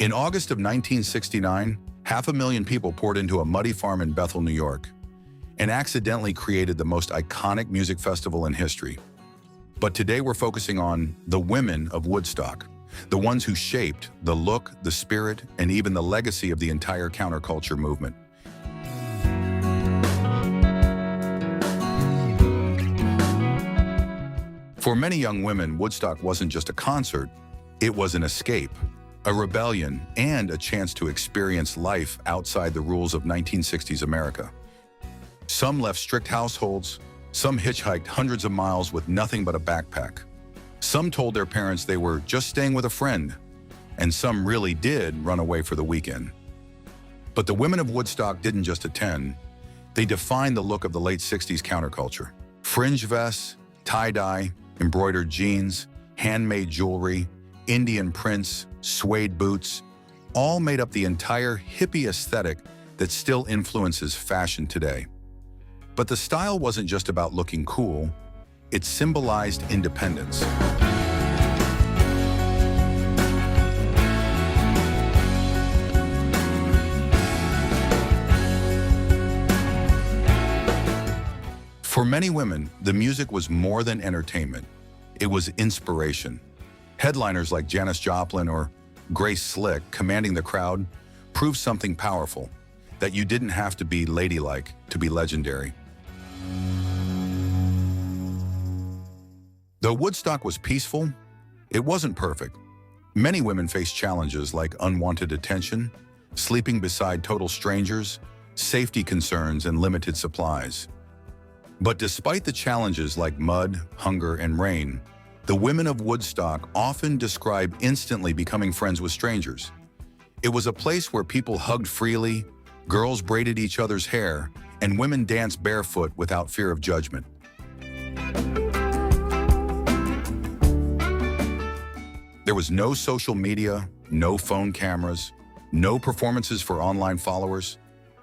In August of 1969, 500,000 people poured into a muddy farm in Bethel, New York, and accidentally created the most iconic music festival in history. But today we're focusing on the women of Woodstock, the ones who shaped the look, the spirit, and even the legacy of the entire counterculture movement. For many young women, Woodstock wasn't just a concert, it was an escape, a rebellion, and a chance to experience life outside the rules of 1960s America. Some left strict households, some hitchhiked hundreds of miles with nothing but a backpack. Some told their parents they were just staying with a friend, and some really did run away for the weekend. But the women of Woodstock didn't just attend, they defined the look of the late 60s counterculture. Fringe vests, tie-dye, embroidered jeans, handmade jewelry, Indian prints, suede boots, all made up the entire hippie aesthetic that still influences fashion today. But the style wasn't just about looking cool, it symbolized independence. For many women, the music was more than entertainment. It was inspiration. Headliners like Janis Joplin or Grace Slick commanding the crowd proved something powerful, that you didn't have to be ladylike to be legendary. Though Woodstock was peaceful, it wasn't perfect. Many women faced challenges like unwanted attention, sleeping beside total strangers, safety concerns, and limited supplies. But despite the challenges like mud, hunger, and rain, the women of Woodstock often describe instantly becoming friends with strangers. It was a place where people hugged freely, girls braided each other's hair, and women danced barefoot without fear of judgment. There was no social media, no phone cameras, no performances for online followers,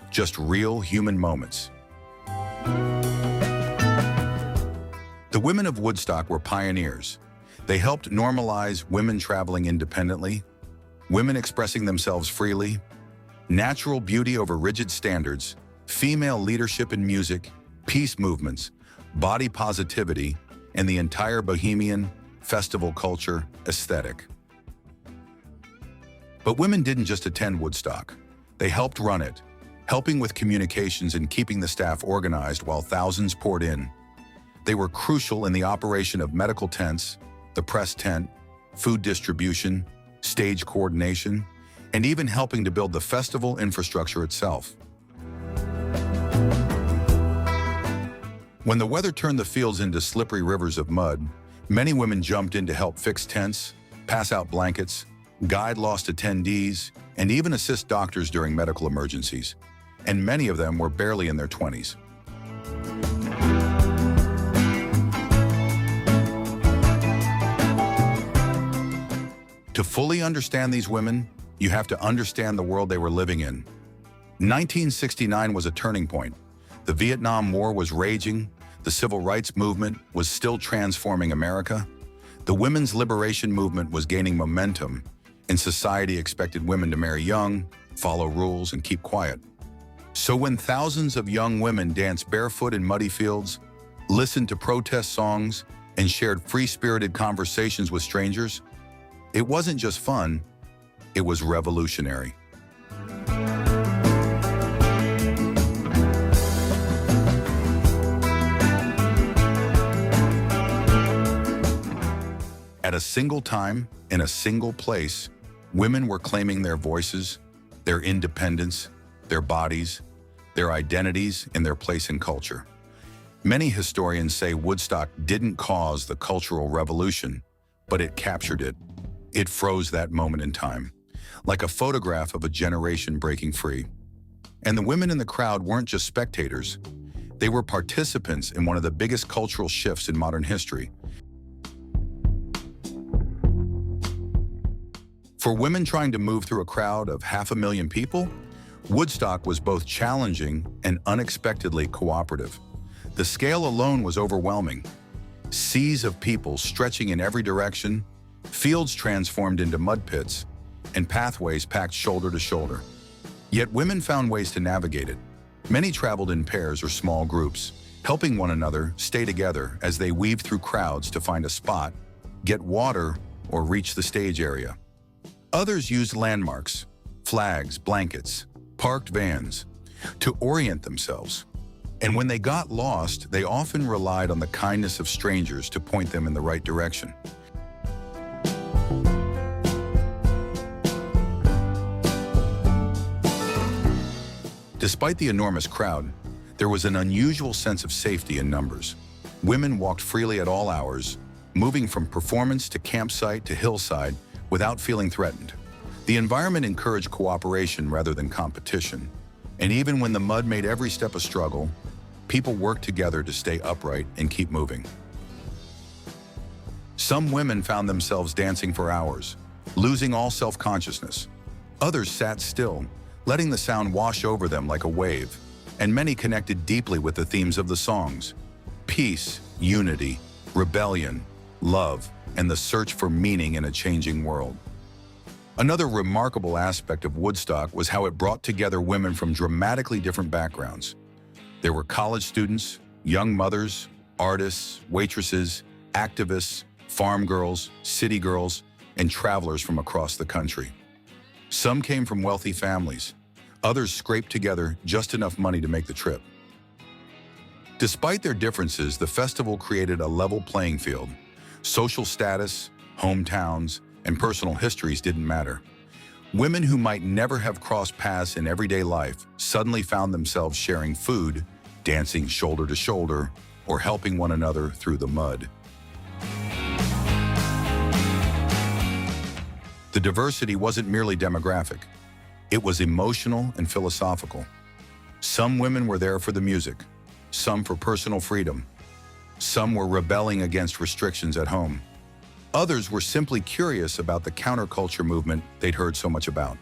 just real human moments. The women of Woodstock were pioneers. They helped normalize women traveling independently, women expressing themselves freely, natural beauty over rigid standards, female leadership in music, peace movements, body positivity, and the entire bohemian, festival culture aesthetic. But women didn't just attend Woodstock. They helped run it, helping with communications and keeping the staff organized while thousands poured in. They were crucial in the operation of medical tents, the press tent, food distribution, stage coordination, and even helping to build the festival infrastructure itself. When the weather turned the fields into slippery rivers of mud, many women jumped in to help fix tents, pass out blankets, guide lost attendees, and even assist doctors during medical emergencies. And many of them were barely in their 20s. To fully understand these women, you have to understand the world they were living in. 1969 was a turning point. The Vietnam War was raging, the civil rights movement was still transforming America, the women's liberation movement was gaining momentum, and society expected women to marry young, follow rules, and keep quiet. So when thousands of young women danced barefoot in muddy fields, listened to protest songs, and shared free-spirited conversations with strangers, it wasn't just fun, it was revolutionary. At a single time, in a single place, women were claiming their voices, their independence, their bodies, their identities, and their place in culture. Many historians say Woodstock didn't cause the cultural revolution, but it captured it. It froze that moment in time, like a photograph of a generation breaking free. And the women in the crowd weren't just spectators. They were participants in one of the biggest cultural shifts in modern history. For women trying to move through a crowd of 500,000 people, Woodstock was both challenging and unexpectedly cooperative. The scale alone was overwhelming. Seas of people stretching in every direction, fields transformed into mud pits, and pathways packed shoulder to shoulder. Yet women found ways to navigate it. Many traveled in pairs or small groups, helping one another stay together as they weaved through crowds to find a spot, get water, or reach the stage area. Others used landmarks, flags, blankets, parked vans, to orient themselves. And when they got lost, they often relied on the kindness of strangers to point them in the right direction. Despite the enormous crowd, there was an unusual sense of safety in numbers. Women walked freely at all hours, moving from performance to campsite to hillside without feeling threatened. The environment encouraged cooperation rather than competition, and even when the mud made every step a struggle, people worked together to stay upright and keep moving. Some women found themselves dancing for hours, losing all self-consciousness. Others sat still, letting the sound wash over them like a wave, and many connected deeply with the themes of the songs: peace, unity, rebellion, love, and the search for meaning in a changing world. Another remarkable aspect of Woodstock was how it brought together women from dramatically different backgrounds. There were college students, young mothers, artists, waitresses, activists, farm girls, city girls, and travelers from across the country. Some came from wealthy families. Others scraped together just enough money to make the trip. Despite their differences, the festival created a level playing field. Social status, hometowns, and personal histories didn't matter. Women who might never have crossed paths in everyday life suddenly found themselves sharing food, dancing shoulder to shoulder, or helping one another through the mud. The diversity wasn't merely demographic. It was emotional and philosophical. Some women were there for the music, some for personal freedom. Some were rebelling against restrictions at home. Others were simply curious about the counterculture movement they'd heard so much about.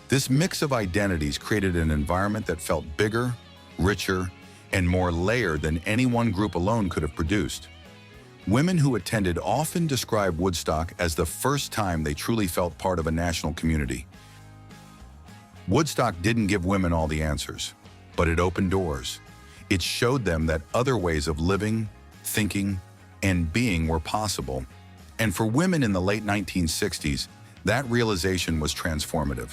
This mix of identities created an environment that felt bigger, richer, and more layered than any one group alone could have produced. Women who attended often describe Woodstock as the first time they truly felt part of a national community. Woodstock didn't give women all the answers, but it opened doors. It showed them that other ways of living, thinking, and being were possible. And for women in the late 1960s, that realization was transformative.